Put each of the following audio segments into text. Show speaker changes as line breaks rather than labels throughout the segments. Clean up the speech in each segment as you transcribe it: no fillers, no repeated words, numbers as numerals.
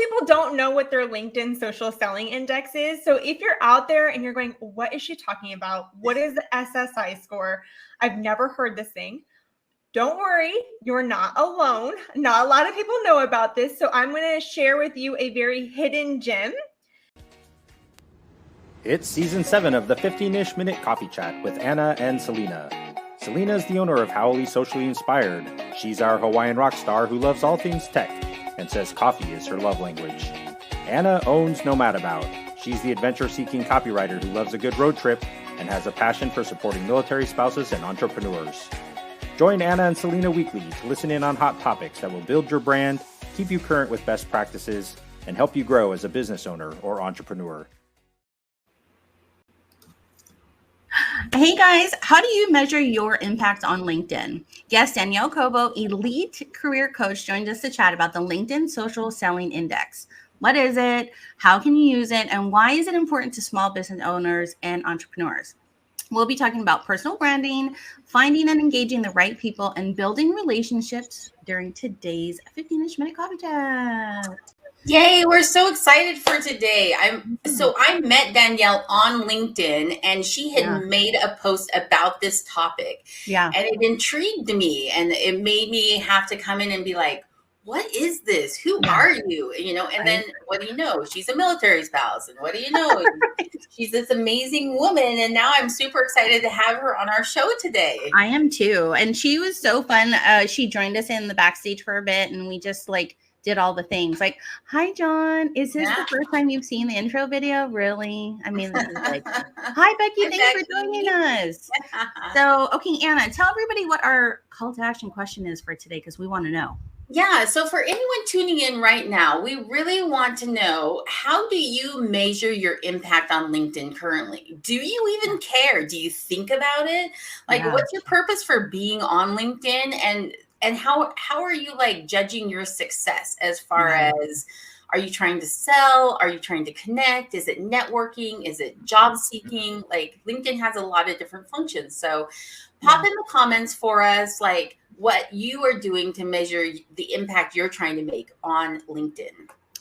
people don't know what their LinkedIn social selling index is. So if you're out there and you're going, what is she talking about? What is the SSI score? I've never heard this thing. Don't worry, you're not alone. Not a lot of people know about this. So I'm going to share with you a very hidden gem.
It's season 7 of the 15-ish minute coffee chat with Anna and Selena. Selena is the owner of Howley Socially Inspired. She's our Hawaiian rock star who loves all things tech and says coffee is her love language. Anna owns Nomad About. She's the adventure-seeking copywriter who loves a good road trip and has a passion for supporting military spouses and entrepreneurs. Join Anna and Selena weekly to listen in on hot topics that will build your brand, keep you current with best practices, and help you grow as a business owner or entrepreneur.
Hey guys, how do you measure your impact on LinkedIn? Guest Danielle Cobo, elite career coach, joined us to chat about the LinkedIn Social Selling Index. What is it? How can you use it? And why is it important to small business owners and entrepreneurs? We'll be talking about personal branding, finding and engaging the right people, and building relationships during today's 15-ish minute coffee chat.
Yay, we're so excited for today. I met Danielle on LinkedIn and she had made a post about this topic.
Yeah.
And it intrigued me and it made me have to come in and be like, what is this? Who are you? You know, and then what do you know? She's a military spouse. And what do you know? She's this amazing woman. And now I'm super excited to have her on our show today.
I am too. And she was so fun. She joined us in the backstage for a bit and we just did all the things like, hi, John. Is this the first time you've seen the intro video? Really? I mean, this is like, hi, Becky. Thanks for joining us. So, okay, Anna, tell everybody what our call to action question is for today, because we want to know.
Yeah. So for anyone tuning in right now, we really want to know, how do you measure your impact on LinkedIn currently? Do you even care? Do you think about it? Like, what's your purpose for being on LinkedIn? And how are you judging your success as far as, are you trying to sell? Are you trying to connect? Is it networking? Is it job seeking? LinkedIn has a lot of different functions. So pop in the comments for us, what you are doing to measure the impact you're trying to make on LinkedIn.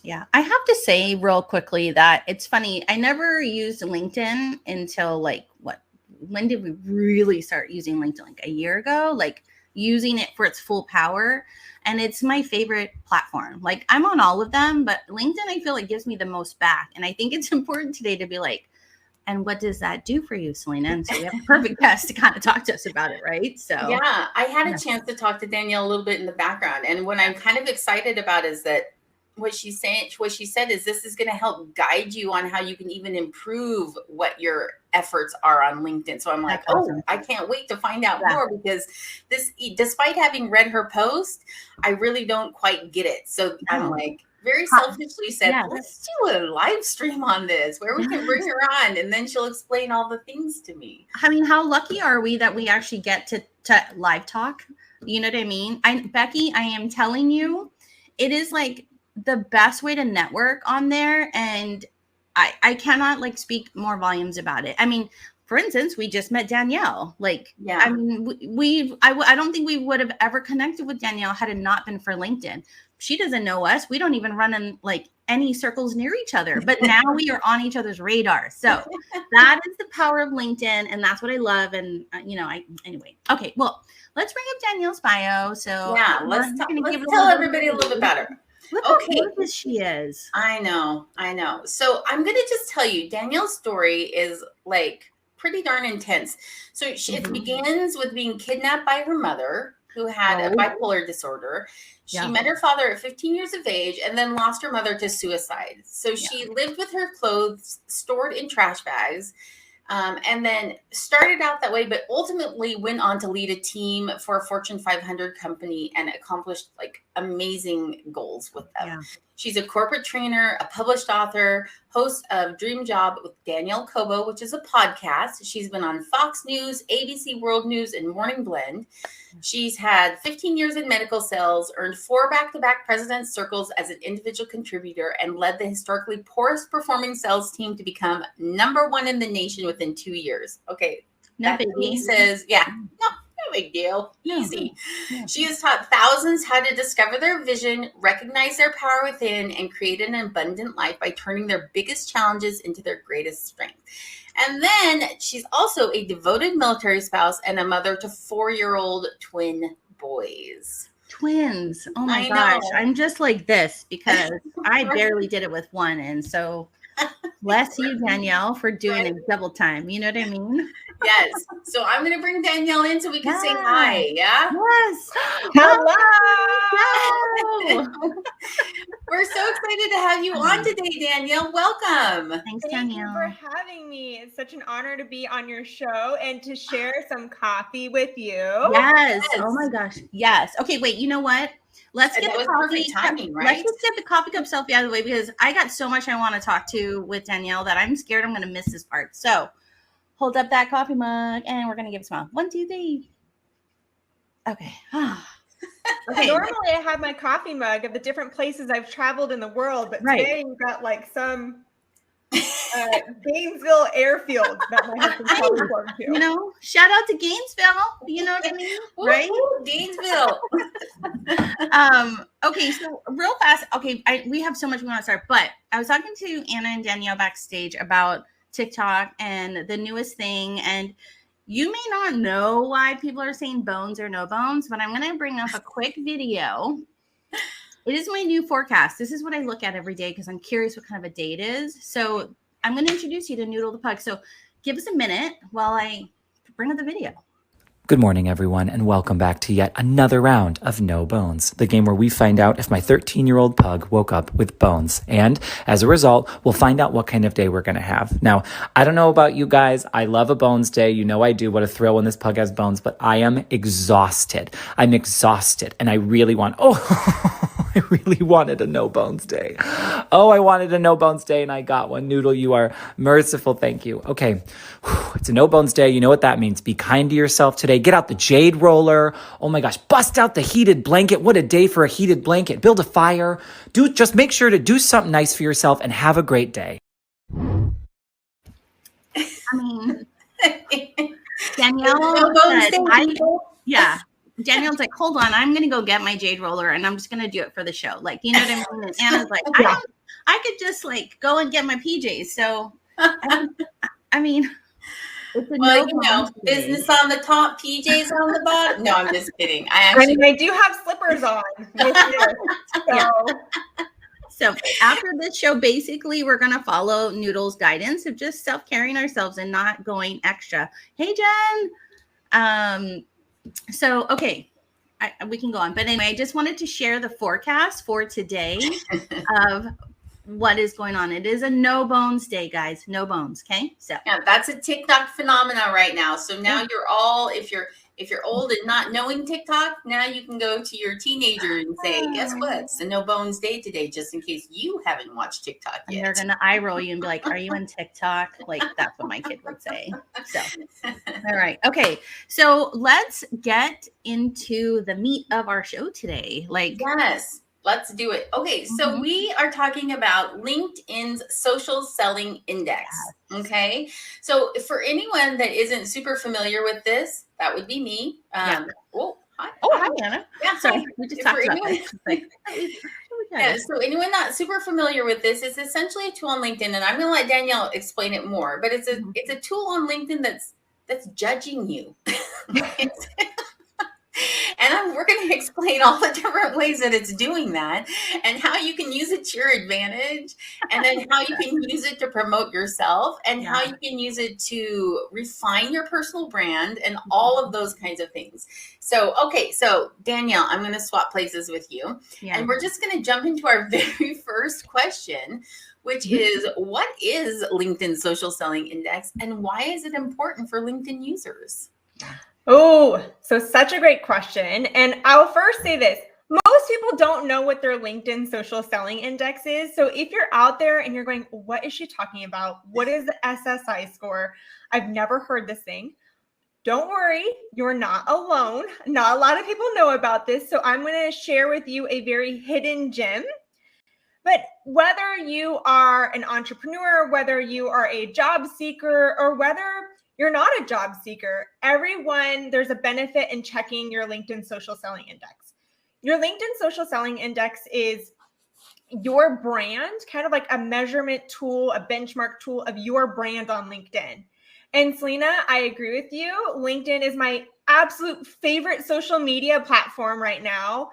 Yeah, I have to say real quickly that it's funny. I never used LinkedIn until when did we really start using LinkedIn? A year ago, using it for its full power. And it's my favorite platform. I'm on all of them, but LinkedIn, I feel gives me the most back. And I think it's important today to be and what does that do for you, Selena? And so we have a perfect guest to kind of talk to us about it, right? So
yeah, I had a chance to talk to Danielle a little bit in the background. And what I'm kind of excited about is that what she said is this is going to help guide you on how you can even improve what your efforts are on LinkedIn. So I'm like, awesome. I can't wait to find out more, because despite having read her post, I really don't quite get it. So I'm very selfishly said, let's do a live stream on this where we can bring her on and then she'll explain all the things to me.
I mean, how lucky are we that we actually get to live talk? You know what I mean? Becky, I am telling you, it is the best way to network on there. And I cannot speak more volumes about it. I mean, for instance, we just met Danielle. I mean, I don't think we would have ever connected with Danielle had it not been for LinkedIn. She doesn't know us. We don't even run in any circles near each other, but now we are on each other's radar. So that is the power of LinkedIn. And that's what I love. And anyway, okay, well, let's bring up Danielle's bio. So
let's tell everybody a little bit about her.
Look how gorgeous she is.
I know. So I'm going to just tell you, Danielle's story is pretty darn intense. So it begins with being kidnapped by her mother, who had a bipolar disorder. She met her father at 15 years of age and then lost her mother to suicide. So she lived with her clothes stored in trash bags. And then started out that way, but ultimately went on to lead a team for a Fortune 500 company and accomplished amazing goals with them. Yeah. She's a corporate trainer, a published author, host of Dream Job with Danielle Cobo, which is a podcast. She's been on Fox News, ABC World News, and Morning Blend. She's had 15 years in medical sales, earned 4 back-to-back President's Circles as an individual contributor, and led the historically poorest performing sales team to become #1 in the nation within 2 years. Okay.
No, baby.
He says, big deal. Easy.
Yeah.
She has taught thousands how to discover their vision, recognize their power within, and create an abundant life by turning their biggest challenges into their greatest strength. And then she's also a devoted military spouse and a mother to 4-year-old twin boys.
Twins. Oh my
I
gosh.
know.
I'm just like this because I barely did it with one. And so bless you, Danielle, for doing it double time. You know what I mean?
Yes. So I'm going to bring Danielle in so we can say
Yeah.
hi. Yeah.
Yes.
Hello.
Hello.
We're so excited to have you on today, Danielle. Welcome.
Thanks,
Thank you
Danielle.
for having me. It's such an honor to be on your show and to share some coffee with you.
Yes. Oh my gosh. Yes. Okay, wait, you know what? Let's get
That
the
was
coffee
perfect timing,
Let's
right?
just get the coffee cup selfie out of the way because I got so much I want to talk to with Danielle that I'm scared I'm going to miss this part. So hold up that coffee mug and we're going to give a smile. 1, 2, 3. Okay. Okay.
Normally I have my coffee mug of the different places I've traveled in the world, but
Right.
today you've got like some Gainesville airfield that my husband's probably going to.
You know, shout out to Gainesville. You know what I mean? Right?
Woo-hoo, Gainesville.
Okay, so real fast. Okay, we have so much we want to start, but I was talking to Anna and Danielle backstage about TikTok and the newest thing, and you may not know why people are saying bones or no bones, but I'm going to bring up a quick video. It is my new forecast. This is what I look at every day because I'm curious what kind of a day it is. So I'm going to introduce you to Noodle the Pug. So give us a minute while I bring up the video.
Good morning, everyone, and welcome back to yet another round of No Bones, the game where we find out if my 13-year-old pug woke up with bones. And as a result, we'll find out what kind of day we're going to have. Now, I don't know about you guys. I love a bones day. You know I do. What a thrill when this pug has bones, but I am exhausted. I'm exhausted, and I really want... I really wanted a no bones day. Oh, I wanted a no bones day and I got one. Noodle, you are merciful. Thank you. Okay. It's a no bones day. You know what that means. Be kind to yourself today. Get out the jade roller. Oh my gosh. Bust out the heated blanket. What a day for a heated blanket. Build a fire. Just make sure to do something nice for yourself and have a great day.
I mean, Danielle
No bones
said,
day, people.
yeah. Danielle's like, hold on, I'm gonna go get my jade roller and I'm just gonna do it for the show. Like, you know what I mean? And Anna's like, I could just like go and get my PJs. So I mean, it's a
Well, you know, business on the top, PJs on the bottom. No, I'm just kidding. I
do have slippers on. With this, so.
So after this show, basically, we're going to follow Noodle's guidance of just self-caring ourselves and not going extra. Hey, Jen. So, okay, we can go on. But anyway, I just wanted to share the forecast for today of what is going on. It is a no bones day, guys. No bones. Okay. So
yeah, that's a TikTok phenomena right now. So now you're all, if you're old and not knowing TikTok, now you can go to your teenager and say, guess what? It's a no bones day today, just in case you haven't watched TikTok yet.
And they're gonna eye roll you and be like, are you in TikTok? Like that's what my kid would say. So all right. Okay. So let's get into the meat of our show today. Like
yes. Let's do it. Okay, so we are talking about LinkedIn's social selling index. Yes. Okay, so for anyone that isn't super familiar with this, that would be me. Oh, hi.
Oh, hi, Anna.
Yeah,
sorry. We just talked about this.
Yeah, so anyone not super familiar with this, it's essentially a tool on LinkedIn, and I'm going to let Danielle explain it more. But it's a tool on LinkedIn that's judging you. And we're going to explain all the different ways that it's doing that and how you can use it to your advantage, and then how you can use it to promote yourself, and how you can use it to refine your personal brand and all of those kinds of things. So, okay, so Danielle, I'm going to swap places with you, and we're just going to jump into our very first question, which is, what is LinkedIn's social selling index and why is it important for LinkedIn users?
Oh, so such a great question. And I'll first say this. Most people don't know what their LinkedIn social selling index is. So if you're out there and you're going, what is she talking about? What is the SSI score? I've never heard this thing. Don't worry, you're not alone. Not a lot of people know about this. So I'm going to share with you a very hidden gem. But whether you are an entrepreneur, whether you are a job seeker, or whether you're not a job seeker. There's a benefit in checking your LinkedIn social selling index. Your LinkedIn social selling index is your brand, kind of like a measurement tool, a benchmark tool of your brand on LinkedIn. And Selena, I agree with you. LinkedIn is my absolute favorite social media platform right now.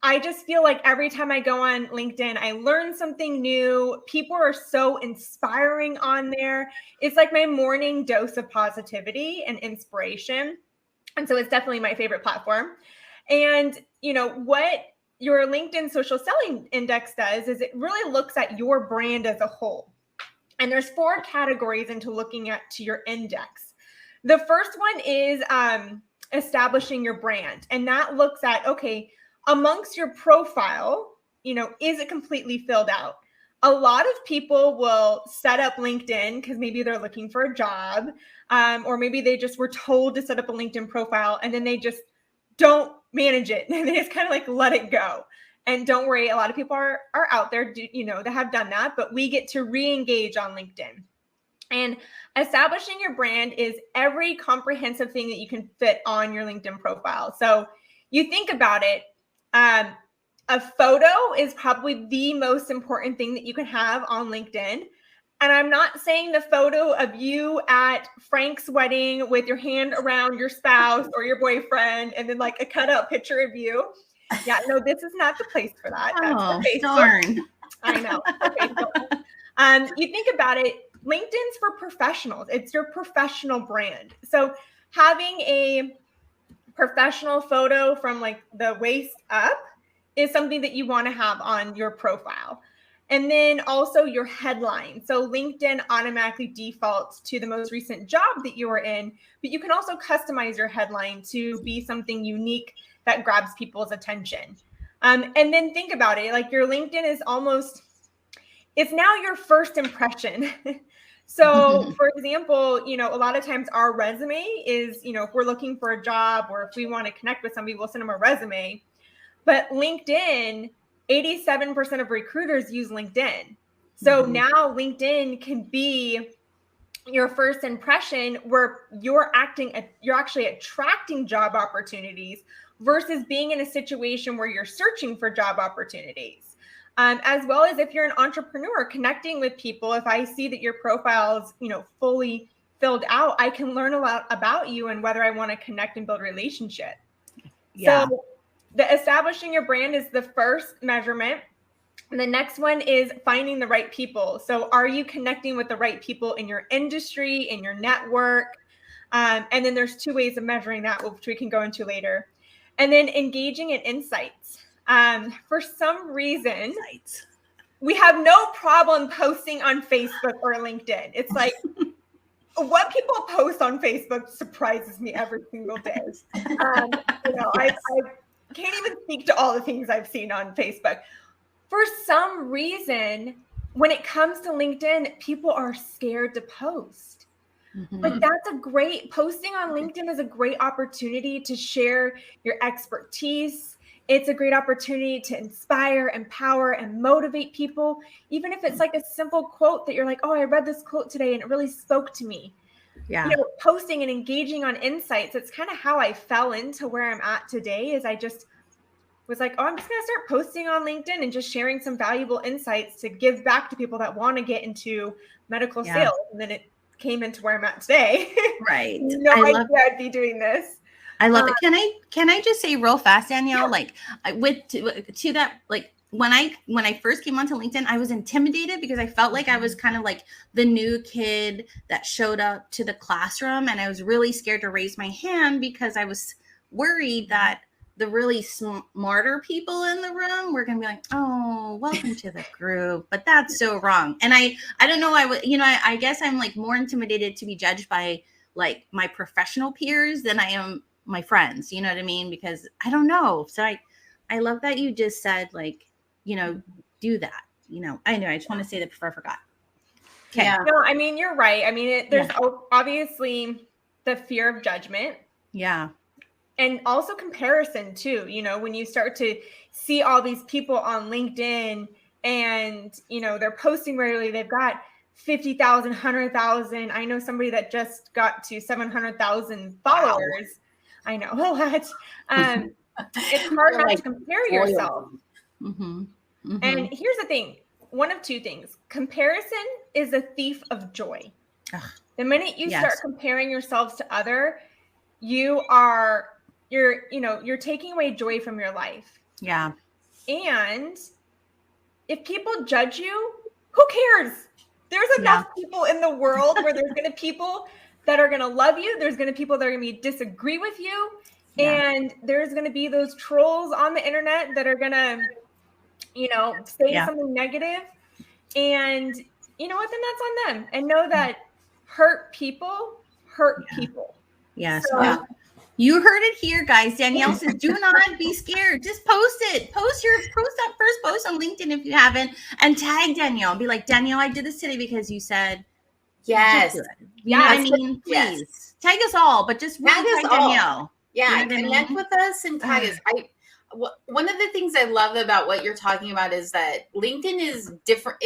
I just feel like every time I go on LinkedIn, I learn something new. People are so inspiring on there. It's like my morning dose of positivity and inspiration. And so it's definitely my favorite platform. And, what your LinkedIn social selling index does is it really looks at your brand as a whole. And there's 4 categories into looking at to your index. The first one is establishing your brand. And that looks at, okay, amongst your profile, is it completely filled out? A lot of people will set up LinkedIn because maybe they're looking for a job, or maybe they just were told to set up a LinkedIn profile and then they just don't manage it. And they just kind of like let it go. And don't worry, a lot of people are out there, that have done that, but we get to re-engage on LinkedIn. And establishing your brand is every comprehensive thing that you can fit on your LinkedIn profile. So you think about it, a photo is probably the most important thing that you can have on LinkedIn. And I'm not saying the photo of you at Frank's wedding with your hand around your spouse or your boyfriend and then like a cutout picture of you. Yeah, no, this is not the place for that. That's
darn.
I know. You think about it, LinkedIn's for professionals. It's your professional brand. So having a professional photo from like the waist up is something that you want to have on your profile. And then also your headline. So LinkedIn automatically defaults to the most recent job that you were in, but you can also customize your headline to be something unique that grabs people's attention. And then think about it, like your LinkedIn is it's now your first impression. So for example, a lot of times our resume is, if we're looking for a job or if we want to connect with somebody, we'll send them a resume. But LinkedIn, 87% of recruiters use LinkedIn. So now LinkedIn can be your first impression where you're actually attracting job opportunities versus being in a situation where you're searching for job opportunities. As well as if you're an entrepreneur connecting with people, if I see that your profile is, fully filled out, I can learn a lot about you and whether I want to connect and build a relationship. Yeah. So the establishing your brand is the first measurement. And the next one is finding the right people. So are you connecting with the right people in your industry, in your network? And then there's 2 ways of measuring that, which we can go into later. And then engaging in insights. For some reason, we have no problem posting on Facebook or LinkedIn. It's like what people post on Facebook surprises me every single day. I can't even speak to all the things I've seen on Facebook. For some reason, when it comes to LinkedIn, people are scared to post. But posting on LinkedIn is a great opportunity to share your expertise. It's a great opportunity to inspire, empower, and motivate people. Even if it's like a simple quote that you're like, oh, I read this quote today and it really spoke to me. Yeah. Posting and engaging on insights. It's kind of how I fell into where I'm at today is I just was like, oh, I'm just going to start posting on LinkedIn and just sharing some valuable insights to give back to people that want to get into medical sales. And then it came into where I'm at today.
Right.
No idea I'd be doing this.
I love it. Can I just say real fast, Danielle, like to that, like when I first came onto LinkedIn, I was intimidated because I felt like I was kind of like the new kid that showed up to the classroom. And I was really scared to raise my hand because I was worried that the really smarter people in the room were going to be like, oh, welcome to the group. But that's so wrong. And I don't know. I guess I'm like more intimidated to be judged by like my professional peers than I am my friends. You know what I mean? Because I don't know. So I love that you just said like, do that. I know. I just want to say that before I forgot.
Okay. Yeah. No, I mean, you're right. I mean, there's obviously the fear of judgment.
Yeah.
And also comparison too, when you start to see all these people on LinkedIn and, they're posting regularly, they've got 50,000, 100,000. I know somebody that just got to 700,000 followers. Wow. I know a lot. It's hard not to compare yourself.
Mm-hmm. Mm-hmm.
And here's the thing. One of two things. Comparison is a thief of joy. Ugh. The minute you start comparing yourselves to other, you're taking away joy from your life.
Yeah.
And if people judge you, who cares? There's enough people in the world where there's going to be people that are going to love you. There's going to be people that are going to disagree with you. Yeah. And there's going to be those trolls on the internet that are going to, say something negative. And you know what? Then that's on them. And know that hurt people hurt people.
Yes. So, you heard it here, guys. Danielle says, do not be scared. Just post it. Post that first post on LinkedIn if you haven't, and tag Danielle. Be like, Danielle, I did this today because you said
yes.
You know what I mean? Please tag us all, but just really tag Danielle.
Yeah, connect with us and tag us. One of the things I love about what you're talking about is that LinkedIn is different.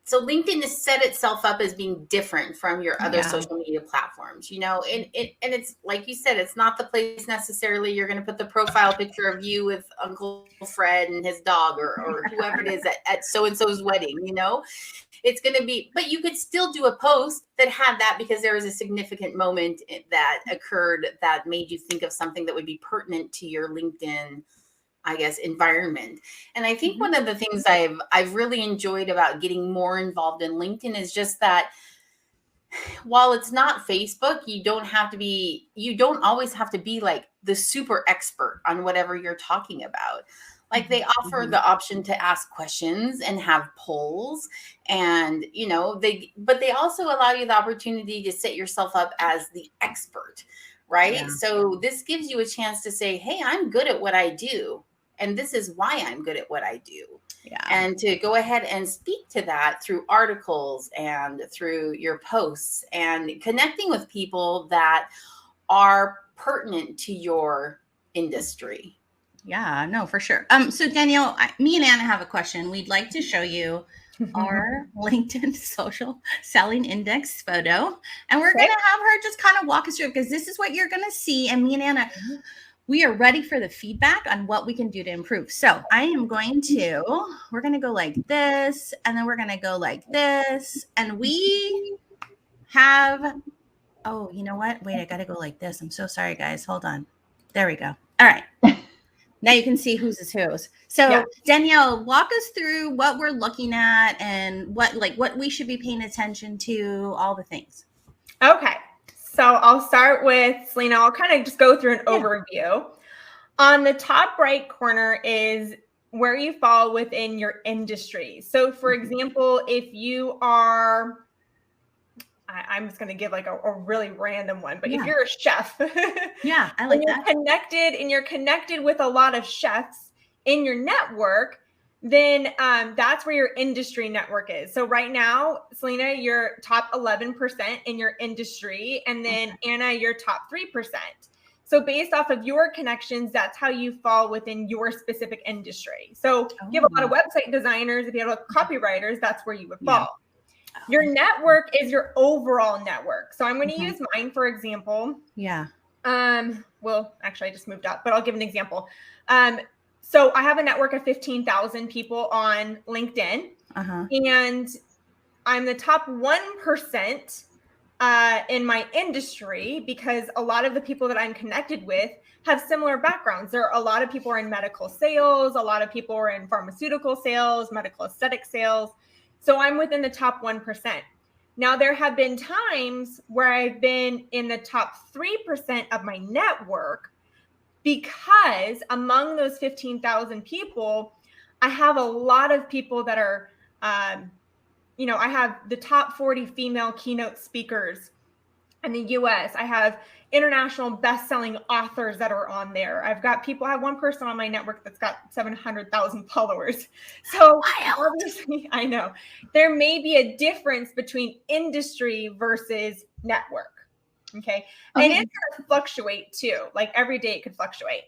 So LinkedIn has set itself up as being different from your other social media platforms, and it's like you said, it's not the place necessarily you're going to put the profile picture of you with Uncle Fred and his dog or whoever it is at so-and-so's wedding, It's going to be, but you could still do a post that had that because there was a significant moment that occurred that made you think of something that would be pertinent to your LinkedIn, I guess, environment. And I think one of the things I've really enjoyed about getting more involved in LinkedIn is just that while it's not Facebook, you don't always have to be like the super expert on whatever you're talking about. Like they offer the option to ask questions and have polls and, but they also allow you the opportunity to set yourself up as the expert, right? Yeah. So this gives you a chance to say, hey, I'm good at what I do. And this is why I'm good at what I do. Yeah. And to go ahead and speak to that through articles and through your posts and connecting with people that are pertinent to your industry.
Yeah, no, for sure. So Danielle, me and Anna have a question. We'd like to show you our LinkedIn social selling index photo. And we're going to have her just kind of walk us through it because this is what you're going to see. And me and Anna, we are ready for the feedback on what we can do to improve. So we're going to go like this, and then we're going to go like this. And we have, you know what? Wait, I got to go like this. I'm so sorry, guys. Hold on. There we go. All right. Now you can see whose is whose. So Danielle, walk us through what we're looking at and what we should be paying attention to, all the things.
Okay. So I'll start with Selena. I'll kind of just go through an overview. On the top right corner is where you fall within your industry. So for example, if you are, I'm just going to give like a really random one, but if you're a chef,
I like that.
You're connected with a lot of chefs in your network, then that's where your industry network is. So right now, Selena, you're top 11% in your industry, and then Anna, you're top 3%. So based off of your connections, that's how you fall within your specific industry. So if you have a lot of website dezigners, if you have a lot of copywriters, that's where you would fall. Your network is your overall network. So I'm going to use mine, for example.
Yeah.
Well, actually, I just moved up, but I'll give an example. So I have a network of 15,000 people on LinkedIn, and I'm the top 1% in my industry because a lot of the people that I'm connected with have similar backgrounds. There are a lot of people are in medical sales, a lot of people are in pharmaceutical sales, medical aesthetic sales. So I'm within the top 1%. Now, there have been times where I've been in the top 3% of my network because among those 15,000 people, I have a lot of people that are, I have the top 40 female keynote speakers in the US. I have international best-selling authors that are on there. I have one person on my network that's got 700,000 followers. So obviously, I know there may be a difference between industry versus network. Okay. And it can fluctuate too. Like every day it could fluctuate.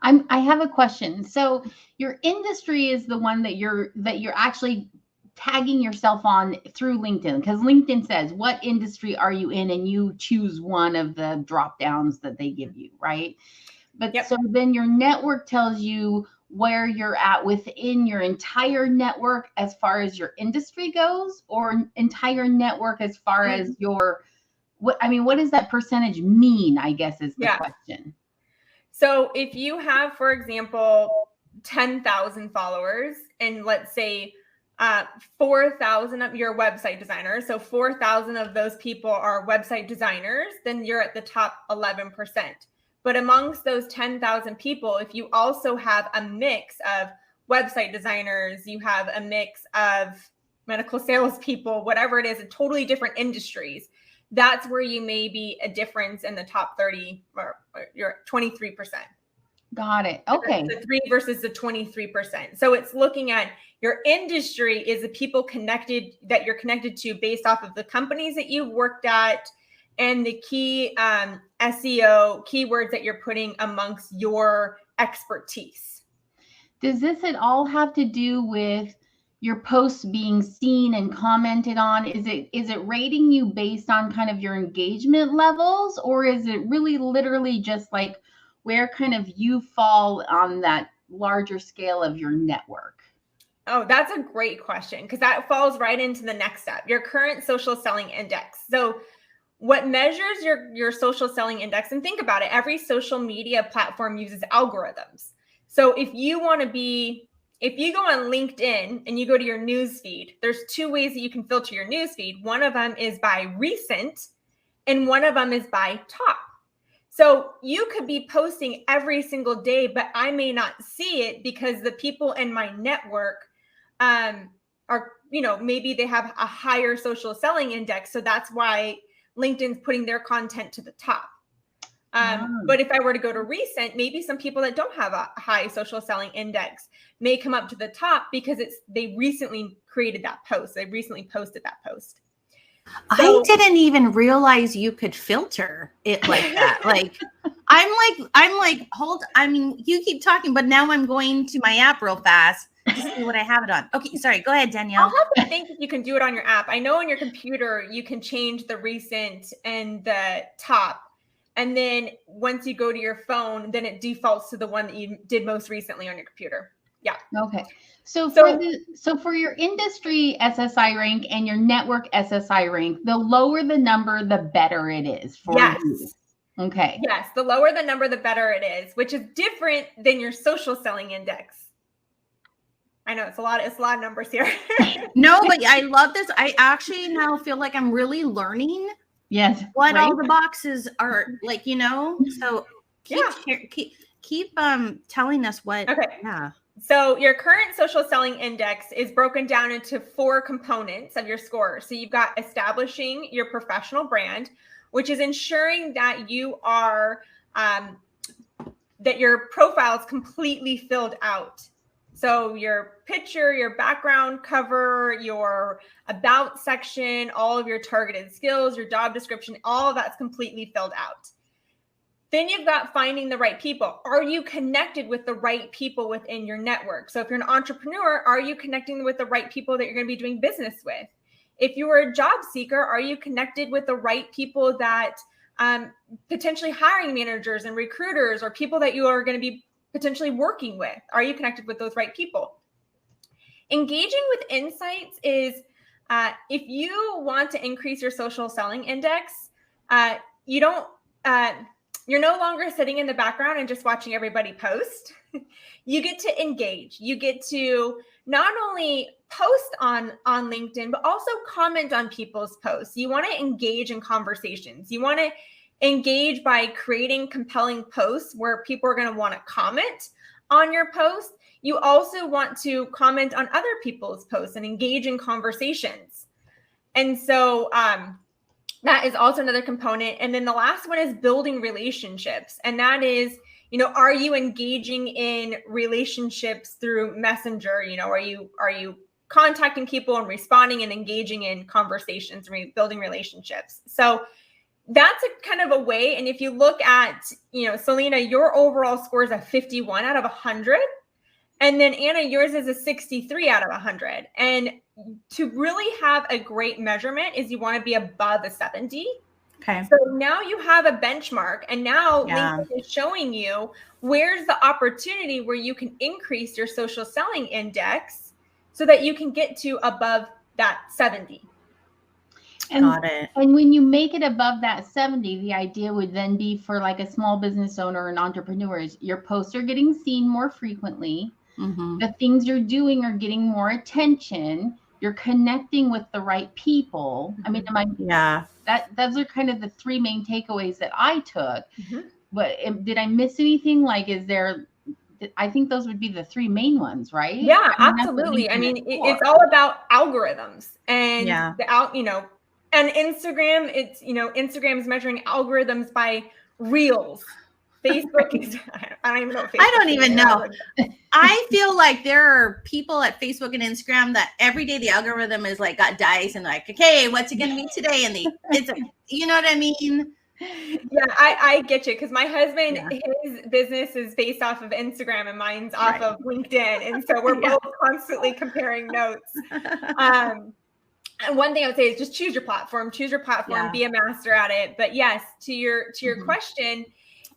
I have a question. So your industry is the one that you're actually tagging yourself on through LinkedIn, because LinkedIn says, what industry are you in? And you choose one of the drop downs that they give you, right? But so then your network tells you where you're at within your entire network as far as your industry goes, or entire network as far as your, what does that percentage mean, I guess is the question.
So if you have, for example, 10,000 followers, and let's say 4,000 of your website designers, so 4,000 of those people are website designers, then you're at the top 11%. But amongst those 10,000 people, if you also have a mix of website designers, you have a mix of medical salespeople, whatever it is, in totally different industries, that's where you may be a difference in the top 30 or your 23%.
Got it. Okay.
The 3 versus the 23%. So it's looking at your industry is the people connected that you're connected to based off of the companies that you've worked at and the key SEO keywords that you're putting amongst your expertise.
Does this at all have to do with your posts being seen and commented on? Is it rating you based on kind of your engagement levels, or is it really literally just like where kind of you fall on that larger scale of your network?
Oh, that's a great question, because that falls right into the next step, your current social selling index. So what measures your social selling index? And think about it, every social media platform uses algorithms. So if you go on LinkedIn and you go to your news feed, there's 2 ways that you can filter your news feed. One of them is by recent and one of them is by top. So you could be posting every single day, but I may not see it because the people in my network are, maybe they have a higher social selling index. So that's why LinkedIn's putting their content to the top. But if I were to go to recent, maybe some people that don't have a high social selling index may come up to the top because they recently created that post. They recently posted that post.
I didn't even realize you could filter it like that. You keep talking, but now I'm going to my app real fast to see what I have it on. Okay, sorry. Go ahead, Danielle.
I'll have to think if you can do it on your app. I know on your computer, you can change the recent and the top. And then once you go to your phone, then it defaults to the one that you did most recently on your computer. Yeah.
Okay. So for your industry SSI rank and your network SSI rank, the lower the number, the better it is for you. Okay.
Yes. The lower the number, the better it is, which is different than your social selling index. I know it's a lot of numbers here.
No, but I love this. I actually now feel like I'm really learning.
Yes.
What all the boxes are like, so keep telling us what.
Okay.
Yeah.
So your current social selling index is broken down into 4 components of your score. So you've got establishing your professional brand, which is ensuring that you are, that your profile is completely filled out. So your picture, your background cover, your about section, all of your targeted skills, your job description, all of that's completely filled out. Then you've got finding the right people. Are you connected with the right people within your network? So if you're an entrepreneur, are you connecting with the right people that you're going to be doing business with? If you are a job seeker, are you connected with the right people that potentially hiring managers and recruiters or people that you are going to be potentially working with? Are you connected with those right people? Engaging with insights is if you want to increase your social selling index, you're no longer sitting in the background and just watching everybody post. You get to engage. You get to not only post on LinkedIn, but also comment on people's posts. You want to engage in conversations. You want to engage by creating compelling posts where people are going to want to comment on your post. You also want to comment on other people's posts and engage in conversations. And so that is also another component. And then the last one is building relationships. And that is, are you engaging in relationships through Messenger? Are you contacting people and responding and engaging in conversations, building relationships? So that's a kind of a way. And if you look at, Selena, your overall score is a 51 out of 100. And then Anna, yours is a 63 out of 100. And to really have a great measurement is you want to be above a 70.
Okay.
So now you have a benchmark, and now
Yeah.
LinkedIn is showing you where's the opportunity where you can increase your social selling index so that you can get to above that 70.
Got it.
And when you make it above that 70, the idea would then be for like a small business owner or an entrepreneur is your posts are getting seen more frequently.
Mm-hmm.
The things you're doing are getting more attention. You're connecting with the right people. I mean, those are kind of the three main takeaways that I took.
Mm-hmm.
But did I miss anything? Like, I think those would be the three main ones, right?
Yeah, absolutely. I mean, it's all about algorithms and and Instagram, Instagram is measuring algorithms by reels. Facebook is, I don't even know.
I don't even know. I feel like there are people at Facebook and Instagram that every day the algorithm is like got dice and like, okay, what's it going to be today? And it's like, you know what I mean?
Yeah, I get you, because my husband, his business is based off of Instagram and mine's off of LinkedIn, and so we're both constantly comparing notes. And one thing I would say is just choose your platform, be a master at it. But yes, to your question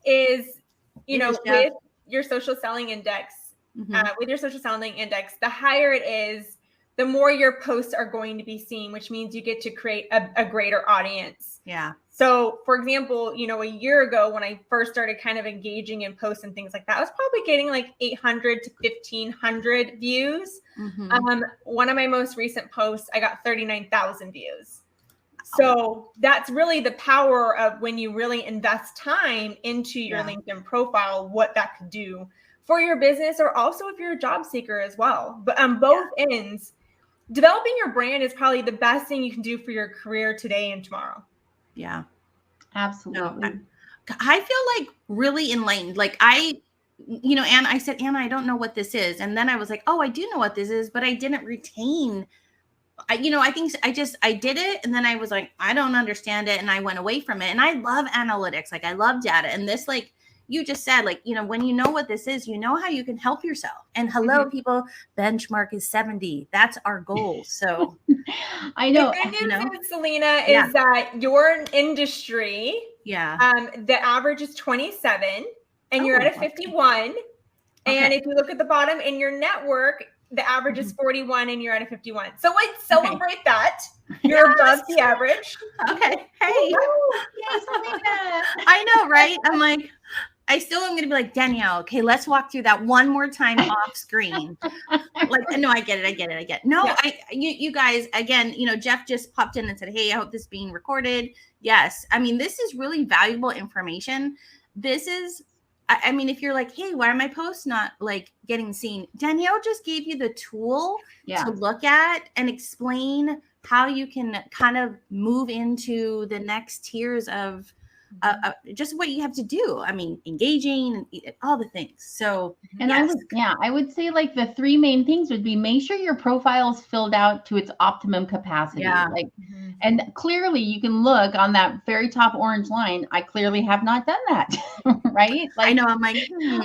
is, with your social selling index, the higher it is, the more your posts are going to be seen, which means you get to create a greater audience.
Yeah.
So, for example, a year ago when I first started kind of engaging in posts and things like that, I was probably getting like 800 to 1,500 views.
Mm-hmm.
One of my most recent posts, I got 39,000 views. So that's really the power of when you really invest time into your LinkedIn profile, what that could do for your business, or also if you're a job seeker as well. But on both ends, developing your brand is probably the best thing you can do for your career today and tomorrow.
Yeah,
absolutely.
No, I feel like really enlightened. Like Anna, I said, Anna, I don't know what this is. And then I was like, oh, I do know what this is, but I didn't retain. I think I did it. And then I was like, I don't understand it. And I went away from it. And I love analytics. Like I love data. And this, like you just said, like, when you know what this is, you know how you can help yourself. And people, benchmark is 70. That's our goal. So
I know.
The good news is, Selena, is that your industry, the average is 27 and you're at a 51. And if you look at the bottom in your network, the average is 41 and you're at a 51. So celebrate that. You're above the average.
Okay. Hey.
Yes,
I know, right? I'm like, I still am going to be like, Danielle, okay, let's walk through that one more time off screen. Like, no, I get it. No, you guys, again, Jeff just popped in and said, hey, I hope this is being recorded. Yes. I mean, this is really valuable information. This is, I mean, if you're like, hey, why are my posts not like getting seen? Danielle just gave you the tool to look at and explain how you can kind of move into the next tiers of just what you have to do. I mean, engaging and all the things. So,
and I would say like the three main things would be make sure your profile is filled out to its optimum capacity. And clearly you can look on that very top orange line. I clearly have not done that, right? Like,
I know. I'm like,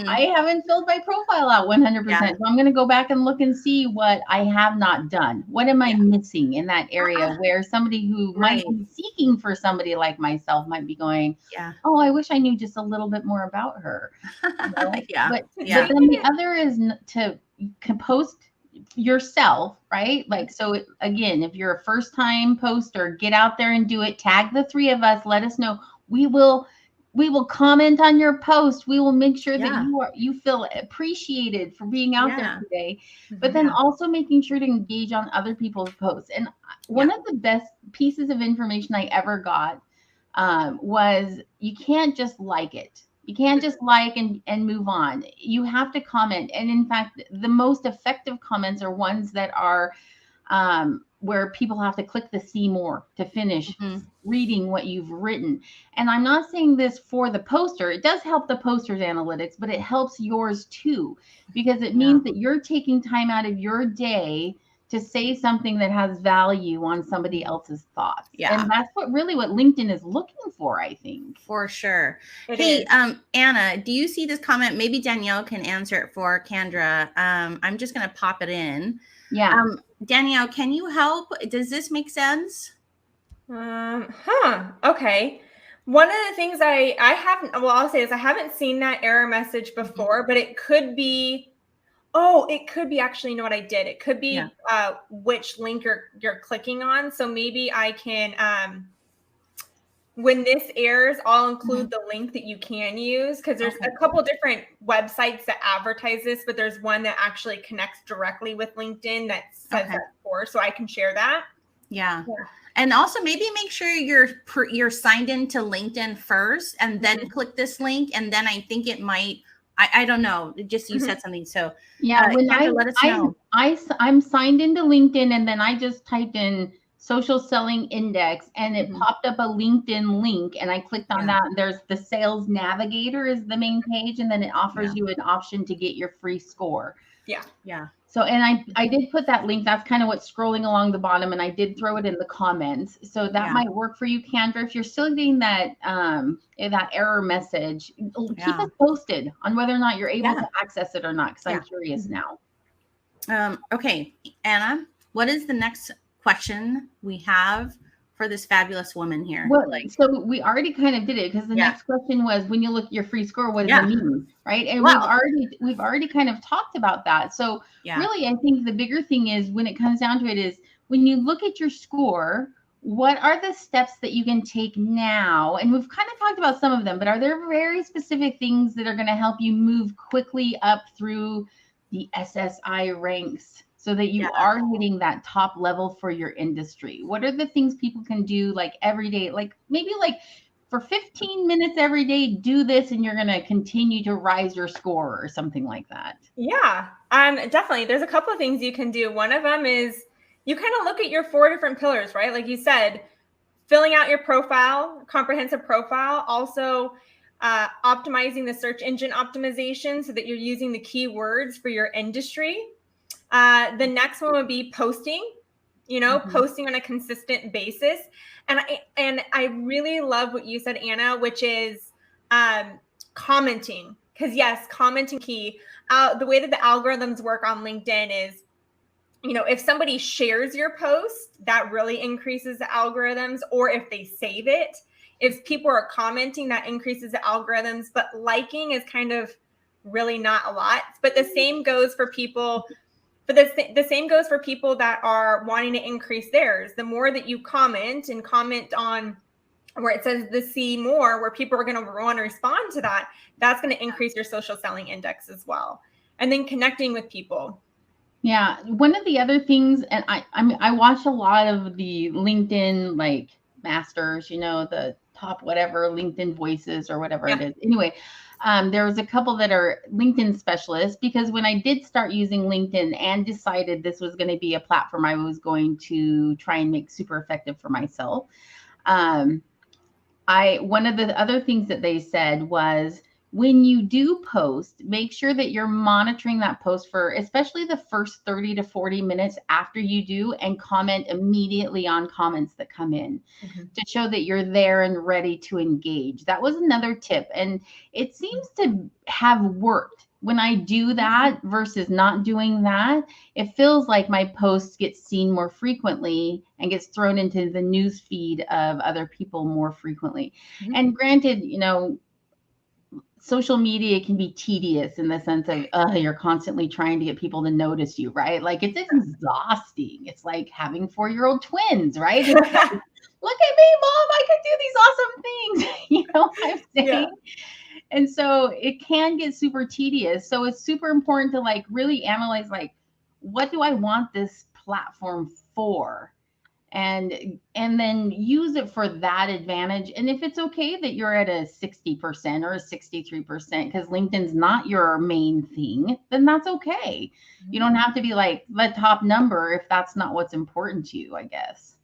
I haven't filled my profile out 100%. So I'm going to go back and look and see what I have not done. What am I missing in that area where somebody who might be seeking for somebody like myself might be going, oh, I wish I knew just a little bit more about her. But then the other is to post yourself, right? Like, so again, if you're a first time poster, get out there and do it. Tag the three of us. Let us know. We will comment on your post. We will make sure that you feel appreciated for being out there today. But then also making sure to engage on other people's posts. And one of the best pieces of information I ever got was you can't just like it. You can't just like and move on. You have to comment. And in fact, the most effective comments are ones that are where people have to click the see more to finish reading what you've written. And I'm not saying this for the poster. It does help the poster's analytics, but it helps yours too, because it means that you're taking time out of your day to say something that has value on somebody else's thoughts. And that's what LinkedIn is looking for, I think.
For sure. Hey, Anna, do you see this comment? Maybe Danielle can answer it for Kendra. I'm just going to pop it in. Danielle, can you help? Does this make sense?
Okay. One of the things I haven't, well, I'll say is I haven't seen that error message before, but it could be, it could be actually, you know what I did? It could be which link you're clicking on. So maybe I can, when this airs, I'll include the link that you can use, because there's a couple different websites that advertise this, but there's one that actually connects directly with LinkedIn that says that for, so I can share that.
Yeah. And also maybe make sure you're signed into LinkedIn first and then click this link. And then I think it might, I don't know, just you said something. So
yeah, when
let us know.
I'm signed into LinkedIn, and then I just typed in social selling index, and it popped up a LinkedIn link, and I clicked on that. And there's the sales navigator is the main page, and then it offers you an option to get your free score.
Yeah.
So, and I did put that link. That's kind of what's scrolling along the bottom, and I did throw it in the comments. So that might work for you, Kendra. If you're still getting that that error message, keep us posted on whether or not you're able to access it or not, because I'm curious now.
Okay, Anna, what is the next question we have for this fabulous woman here?
Well, so we already kind of did it, because the next question was, when you look at your free score, what does it mean, right? And we've already kind of talked about that. So really, I think the bigger thing is, when it comes down to it, is when you look at your score, what are the steps that you can take now? And we've kind of talked about some of them, but are there very specific things that are going to help you move quickly up through the SSI ranks, so that you are hitting that top level for your industry? What are the things people can do, like every day, like maybe like for 15 minutes every day, do this, and you're going to continue to rise your score or something like that?
Yeah, definitely. There's a couple of things you can do. One of them is you kind of look at your 4 different pillars, right? Like you said, filling out your profile, comprehensive profile, also optimizing the search engine optimization so that you're using the keywords for your industry. The next one would be posting, posting on a consistent basis. And I really love what you said, Anna, which is commenting. Because yes, commenting key. The way that the algorithms work on LinkedIn is, if somebody shares your post, that really increases the algorithms, or if they save it. If people are commenting, that increases the algorithms, but liking is kind of really not a lot. But the same goes for people. But the same goes for people that are wanting to increase theirs. The more that you comment on where it says the see more, where people are going to want to respond to that, that's going to increase your social selling index as well. And then connecting with people.
Yeah. One of the other things, and I watch a lot of the LinkedIn like masters, the top whatever LinkedIn voices or whatever it is. Anyway, there was a couple that are LinkedIn specialists, because when I did start using LinkedIn and decided this was going to be a platform I was going to try and make super effective for myself, one of the other things that they said was, when you do post, make sure that you're monitoring that post for especially the first 30 to 40 minutes after you do, and comment immediately on comments that come in to show that you're there and ready to engage. That was another tip. And it seems to have worked. When I do that versus not doing that, it feels like my posts get seen more frequently and gets thrown into the news feed of other people more frequently. And granted, social media can be tedious in the sense of you're constantly trying to get people to notice you, right? Like, it's exhausting. It's like having 4-year-old twins, right? It's like, look at me, Mom, I can do these awesome things. You know what I'm saying? And so it can get super tedious. So it's super important to like really analyze, like, what do I want this platform for? And then use it for that advantage. And if it's okay that you're at a 60% or a 63%, because LinkedIn's not your main thing, then that's okay. You don't have to be like the top number if that's not what's important to you, I guess.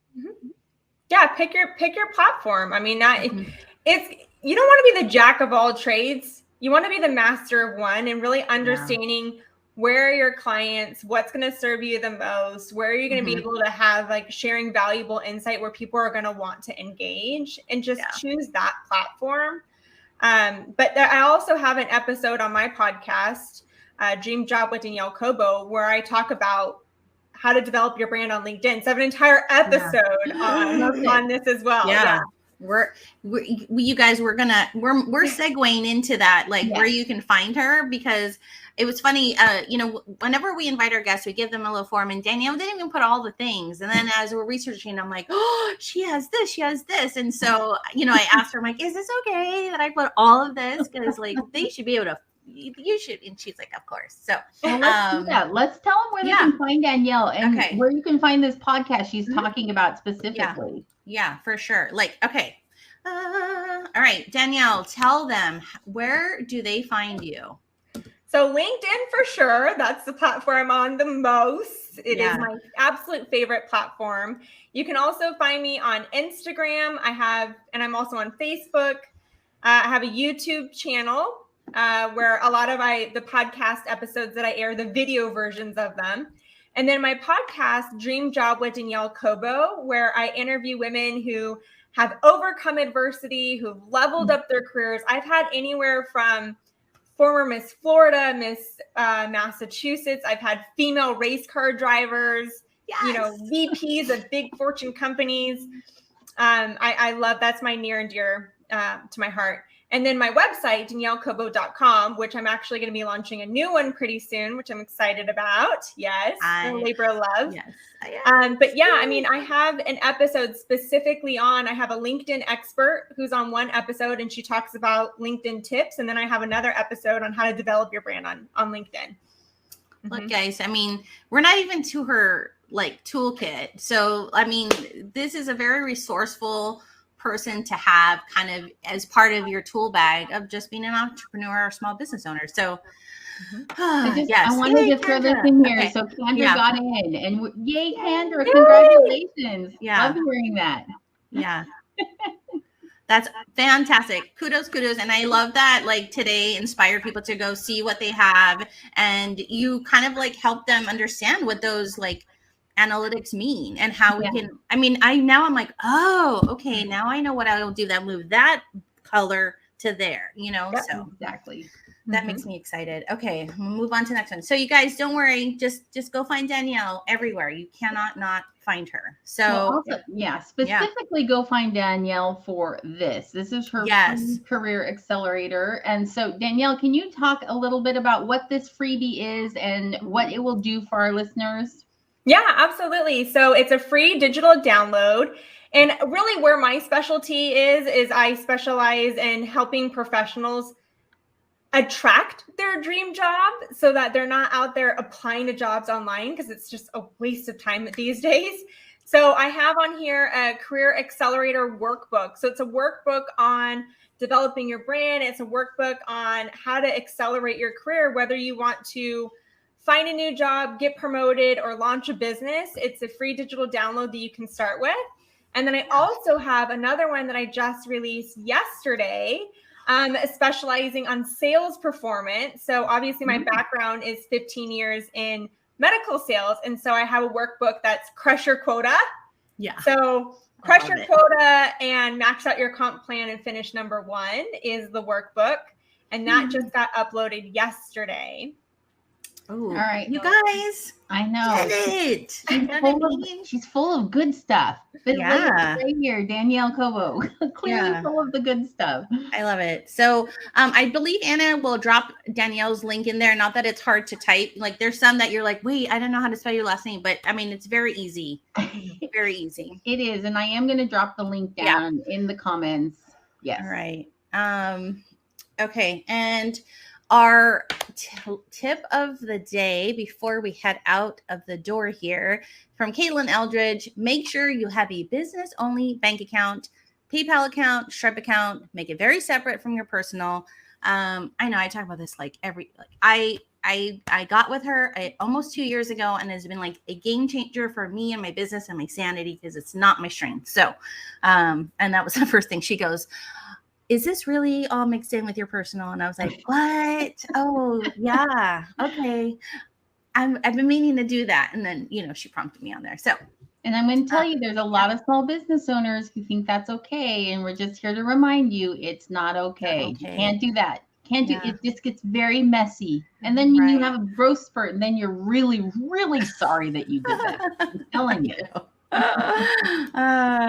Yeah, pick your platform. I mean, it's, you don't want to be the jack of all trades. You want to be the master of one, and really understanding where are your clients, what's going to serve you the most, where are you going to be able to have like sharing valuable insight where people are going to want to engage, and just choose that platform. But I also have an episode on my podcast, Dream Job with Danielle Cobo, where I talk about how to develop your brand on LinkedIn. So I have an entire episode on this as well.
Yeah. We're you guys, we're segueing into that, like where you can find her, because it was funny. Whenever we invite our guests, we give them a little form, and Danielle didn't even put all the things. And then as we're researching, I'm like, oh, she has this. And so, I asked her, I'm like, is this okay that I put all of this? Because like they should be able to. You should. And she's like, of course. So
let's do that. Let's tell them where they can find Danielle and where you can find this podcast she's talking about specifically.
Yeah, for sure. Like, okay. All right, Danielle, tell them, where do they find you?
So LinkedIn for sure. That's the platform I'm on the most. It is my absolute favorite platform. You can also find me on Instagram. And I'm also on Facebook. I have a YouTube channel where a lot of the podcast episodes that I air, the video versions of them. And then my podcast, Dream Job with Danielle Cobo, where I interview women who have overcome adversity, who've leveled up their careers. I've had anywhere from former Miss Florida, Miss Massachusetts. I've had female race car drivers, VPs of big fortune companies. I love, that's my near and dear to my heart. And then my website, DanielleCobo.com, which I'm actually going to be launching a new one pretty soon, which I'm excited about. Yes. Labor of Love. Yes. But yeah, I mean, I have an episode specifically I have a LinkedIn expert who's on one episode and she talks about LinkedIn tips. And then I have another episode on how to develop your brand on LinkedIn.
Look, guys, I mean, we're not even to her like toolkit. So, I mean, this is a very resourceful person to have kind of as part of your tool bag of just being an entrepreneur or small business owner. So
I wanted to throw this in here. Okay. So Kendra got in, and yay, Kendra, congratulations. Love hearing that.
Yeah. That's fantastic. Kudos. And I love that like today inspired people to go see what they have, and you kind of like help them understand what those like analytics mean and how we can, I'm like, oh, okay, now I know what I will do, that move that color to there, so
exactly.
That makes me excited. Okay, we'll move on to the next one. So you guys, don't worry, just go find Danielle everywhere. You cannot not find her. So
specifically go find Danielle for this. This is her free career accelerator. And so Danielle, can you talk a little bit about what this freebie is and what it will do for our listeners?
Yeah, absolutely. So it's a free digital download. And really where my specialty is I specialize in helping professionals attract their dream job so that they're not out there applying to jobs online, because it's just a waste of time these days. So I have on here a career accelerator workbook. So it's a workbook on developing your brand. It's a workbook on how to accelerate your career, whether you want to find a new job, get promoted, or launch a business. It's a free digital download that you can start with. And then I also have another one that I just released yesterday, specializing on sales performance. So obviously my background is 15 years in medical sales. And so I have a workbook that's crush your quota. Yeah. So crush your quota and max out your comp plan and finish number one is the workbook. And that just got uploaded yesterday.
Oh, all right, you guys.
I know.
Get it.
She's full of good stuff. But right here, Danielle Cobo, clearly full of the good stuff.
I love it. So I believe Anna will drop Danielle's link in there. Not that it's hard to type. Like there's some that you're like, wait, I don't know how to spell your last name. But I mean, it's very easy. Very easy.
It is. And I am going to drop the link down in the comments. Yes.
All right. Okay. And our tip of the day before we head out of the door here from Caitlin Eldridge: make sure you have a business only bank account, PayPal account, Stripe account. Make it very separate from your personal. I know I talk about this I got with her almost 2 years ago, and it's been like a game changer for me and my business and my sanity, because it's not my strength. So, and that was the first thing. She goes, is this really all mixed in with your personal? And I was like, what? Oh, yeah. Okay. I've been meaning to do that. And then, she prompted me on there. So,
and I'm going to tell you, there's a lot of small business owners who think that's okay. And we're just here to remind you, it's not okay. You can't do that. Can't do it. Just gets very messy. And then you have a growth spurt, and then you're really, really sorry that you did that. I'm telling you.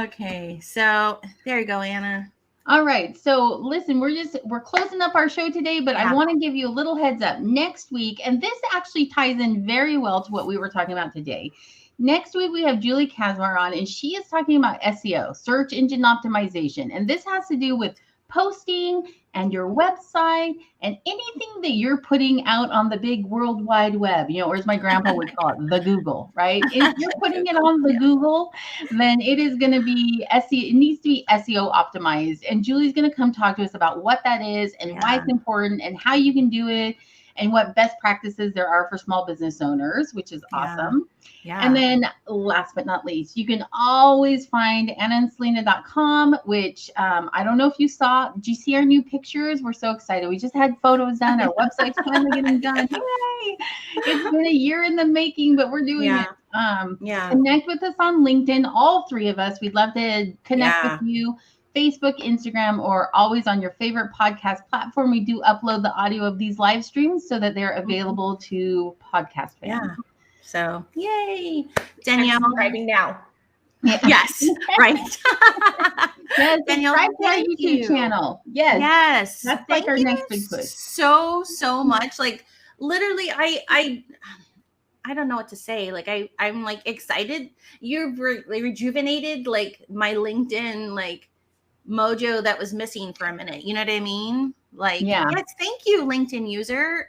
Okay. So there you go, Anna.
All right. So listen, we're closing up our show today, but I want to give you a little heads up. Next week, and this actually ties in very well to what we were talking about today. Next week, we have Julie Kazmar on, and she is talking about SEO, search engine optimization. And this has to do with posting and your website and anything that you're putting out on the big world wide web, or as my grandpa would call it, the Google, right? If you're putting it on the Google, then it is going to be SEO. It needs to be SEO optimized. And Julie's going to come talk to us about what that is and why it's important and how you can do it and what best practices there are for small business owners, which is awesome. Yeah. And then last but not least, you can always find annaandselena.com, which I don't know if you saw. Did you see our new pictures? We're so excited. We just had photos done. Our website's finally getting done. Yay! It's been a year in the making, but we're doing it. Connect with us on LinkedIn. All three of us. We'd love to connect with you. Facebook, Instagram, or always on your favorite podcast platform. We do upload the audio of these live streams so that they're available to podcast fans.
Yeah. So, yay. Danielle.
I'm subscribing now.
Yes, right.
Yes,
Danielle,
subscribe to our YouTube channel. Yes. That's like our next big push.
So much. Like literally, I don't know what to say. Like I'm like excited. You're rejuvenated like my LinkedIn like mojo that was missing for a minute. You know what I mean? Like, yes, thank you, LinkedIn user.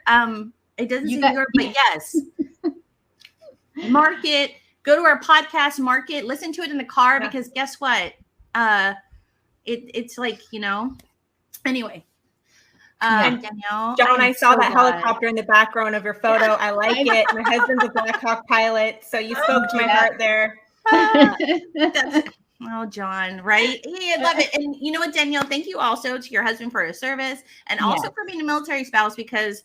It doesn't seem good, but yes. Mark it. Go to our podcast, mark it, listen to it in the car because guess what? It's like, anyway. Danielle,
John, I saw that helicopter in the background of your photo. I like it. My husband's a Black Hawk pilot, so you spoke to my heart there.
Oh, John, right? Yeah, I love it. And you know what, Danielle, thank you also to your husband for his service and also for being a military spouse because,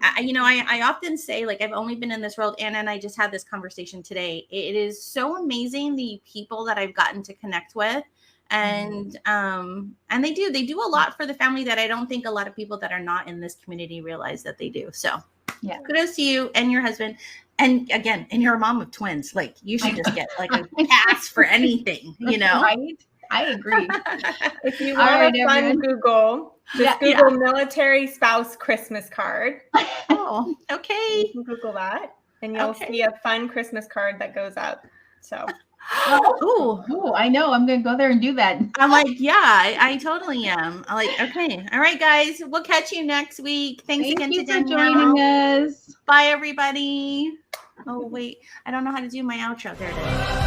I often say, like, I've only been in this world, Anna and I just had this conversation today. It is so amazing, the people that I've gotten to connect with. And they do a lot for the family that I don't think a lot of people that are not in this community realize that they do. So kudos to you and your husband. And again, and you're a mom of twins. Like you should just get like a pass for anything,
Right? I agree.
If you want a fun Google, just Google military spouse Christmas card.
Oh, okay.
You can Google that and you'll see a fun Christmas card that goes up. So
Oh, I know. I'm going to go there and do that.
I'm like, I totally am. I'm like, okay. All right, guys. We'll catch you next week. Thank you again to Danielle.
For joining us.
Bye, everybody. Oh, wait. I don't know how to do my outro. There it is.